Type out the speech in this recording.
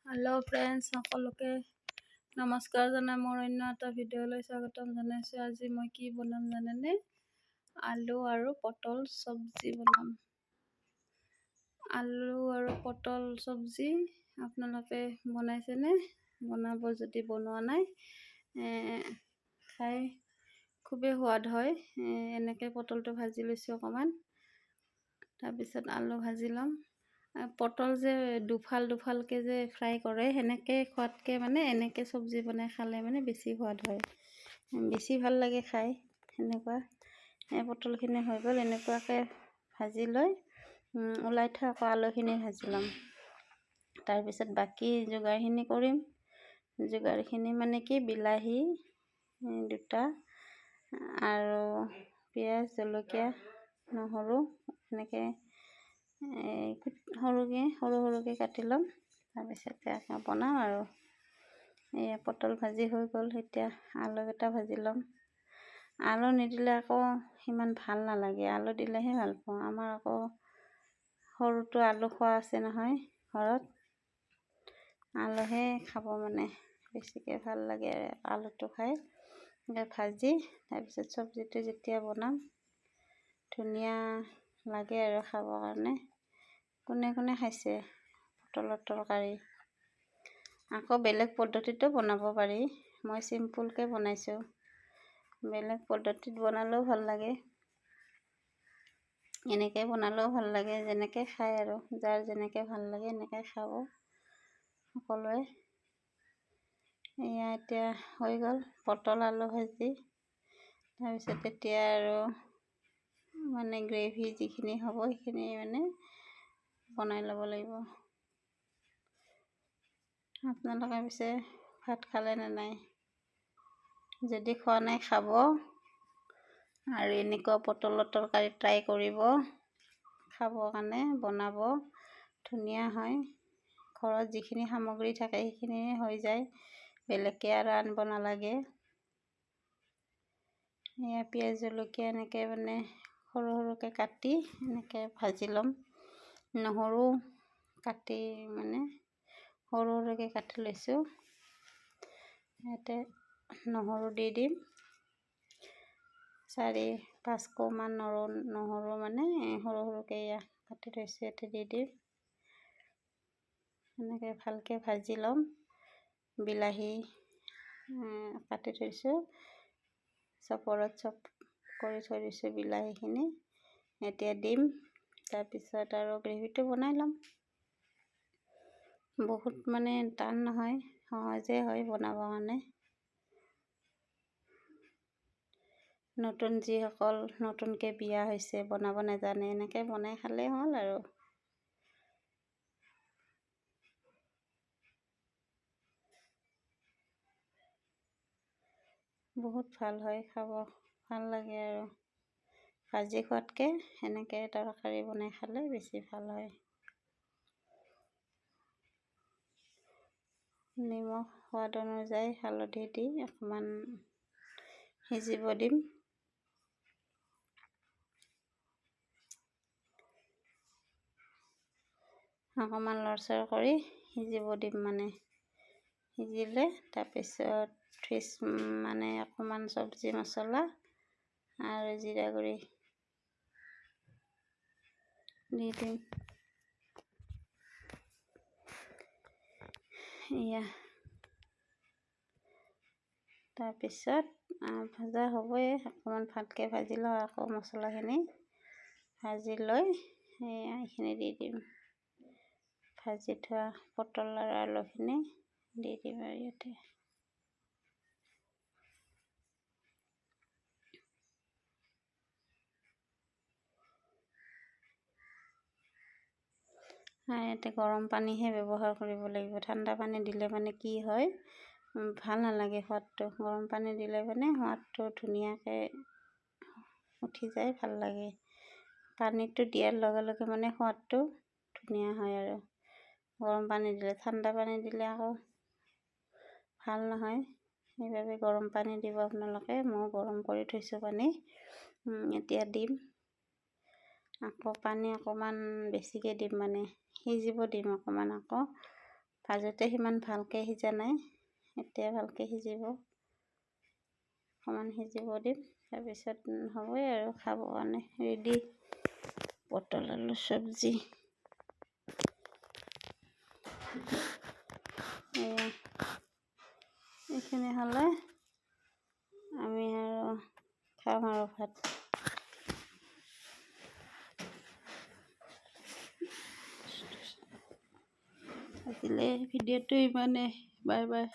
Hello' friends, সকলোকে নমস্কাৰ জনাই মোৰ অন্য এটা ভিডিঅ'লৈ স্বাগতম জনাইছোঁ। আজি মই কি বনাম জানেনে? আলু আৰু পটল চব্জি বনাম। আলু আৰু পটল চব্জি আপোনালোকে বনাইছেনে? বনাব যদি বনোৱা নাই, খাই খুবেই সোৱাদ হয়। এনেকৈ পটলটো ভাজি লৈছোঁ অকণমান, তাৰপিছত আলু ভাজি ল'ম। পটল যে দুফালকৈ যে ফ্ৰাই কৰে, সেনেকৈ খোৱাতকৈ মানে এনেকৈ চব্জি বনাই খালে মানে বেছি সোৱাদ হয়, বেছি ভাল লাগে খাই। সেনেকুৱা পটলখিনি হৈ গ'ল, এনেকুৱাকৈ ভাজি লৈ ওলাই থৈ আকৌ আলুখিনি ভাজি ল'ম। তাৰপিছত বাকী যোগাৰখিনি কৰিম। যোগাৰখিনি মানে কি, বিলাহী 2টা আৰু পিঁয়াজ, জলকীয়া, নহৰু এনেকৈ সৰুকৈ কাটি ল'ম। তাৰপিছতে বনাম আৰু পটল ভাজি হৈ গ'ল। এতিয়া আলুকেইটা ভাজি ল'ম। আলু নিদিলে আকৌ সিমান ভাল নালাগে, আলু দিলেহে ভাল পাওঁ। আমাৰ আকৌ সৰুটো আলু খোৱা আছে নহয় ঘৰত, আলুহে খাব মানে বেছিকৈ ভাল লাগে আলুটো খাই। ভাজি তাৰপিছত চব্জিটো যেতিয়া বনাম ধুনীয়া লাগে আৰু খাবৰ কাৰণে। কোনে কোনে খাইছে পটলৰ তৰকাৰী? আকৌ বেলেগ পদ্ধতিতো বনাব পাৰি, মই চিম্পুলকৈ বনাইছোঁ। বেলেগ পদ্ধতিত বনালেও ভাল লাগে, এনেকৈ বনালেও ভাল লাগে। যেনেকৈ খায় আৰু যাৰ যেনেকৈ ভাল লাগে এনেকৈ খাব সকলোৱে। এতিয়া হৈ গ'ল পটল আলু ভাজি। তাৰপিছত এতিয়া আৰু মানে গ্ৰেভি যিখিনি হ'ব সেইখিনি মানে বনাই ল'ব লাগিব। আপোনালোকে পিছে ভাত খালে নে নাই? যদি খোৱা নাই খাব, আৰু এনেকুৱা পটলৰ তৰকাৰী ট্ৰাই কৰিব খাবৰ কাৰণে। বনাব, ধুনীয়া হয়। ঘৰত যিখিনি সামগ্ৰী থাকে সেইখিনিয়ে হৈ যায়, বেলেগকৈ আৰু আনিব নালাগে। পিঁয়াজ জলকীয়া এনেকৈ মানে সৰুকৈ কাটি এনেকৈ ভাজি ল'ম। নহৰু কাটি মানে সৰুকৈ কাটি লৈছোঁ। ইয়াতে নহৰু দি দিম, 4-5 কোমান নহৰু মানে সৰুকৈ কাটি থৈছোঁ, ইয়াতে দি দিম। এনেকৈ ভালকৈ ভাজি ল'ম। বিলাহী কাটি থৈছোঁ, চপৰত চপ কৰি থৈ দিছোঁ বিলাহীখিনি, এতিয়া দিম। তাৰপিছত আৰু গ্ৰেভিটো বনাই ল'ম। বহুত মানে টান নহয়, সহজে হয় বনাবৰ কাৰণে। যিসকল নতুনকৈ বিয়া হৈছে, বনাব নাজানে, এনেকৈ বনাই খালেই হ'ল আৰু। বহুত ভাল হয়, খাব ভাল লাগে আৰু। ভাজি খোৱাতকৈ এনেকৈ তৰকাৰী বনাই খালে বেছি ভাল হয়। নিমখ সোৱাদ অনুযায়ী হালধি দি অকণমান সিজিব দিম। অকণমান লৰচৰ কৰি সিজিব দিম, মানে সিজিলে তাৰপিছত মানে অকণমান চব্জি মছলা আৰু জিৰা গুড়ি দি দিম। তাৰপিছত ভজা হ'বই, অকণমান ভালকৈ ভাজি লওঁ। আকৌ মছলাখিনি ভাজি লৈ এইখিনি দি দিম। ভাজি থোৱা পটল আৰু আলুখিনি দি দিম আৰু ইয়াতে। ইয়াতে গৰম পানীহে ব্যৱহাৰ কৰিব লাগিব। ঠাণ্ডা পানী দিলে মানে কি হয়, ভাল নালাগে সোৱাদটো। গৰম পানী দিলে মানে সোৱাদটো ধুনীয়াকৈ উঠি যায়, ভাল লাগে। পানীটো দিয়াৰ লগে লগে মানে সোৱাদটো ধুনীয়া হয় আৰু। গৰম পানী দিলে, ঠাণ্ডা পানী দিলে আকৌ ভাল নহয়। সেইবাবে গৰম পানী দিব আপোনালোকে। মই গৰম কৰি থৈছোঁ পানী, এতিয়া দিম। আকৌ পানী অকণমান বেছিকৈ দিম, মানে সিজিব দিম অকণমান। আকৌ ভাজোতে সিমান ভালকৈ সিজা নাই, এতিয়া ভালকৈ সিজিব, অকণমান সিজিব দিম, তাৰপিছত হ'বই আৰু খাবৰ কাৰণে ৰেডি পটল আলু চব্জি। এইখিনি হ'লে আমি আৰু খাম আৰু ভাত। আজিলে ভিডিঅ'টো ইমানেই, বাই বাই।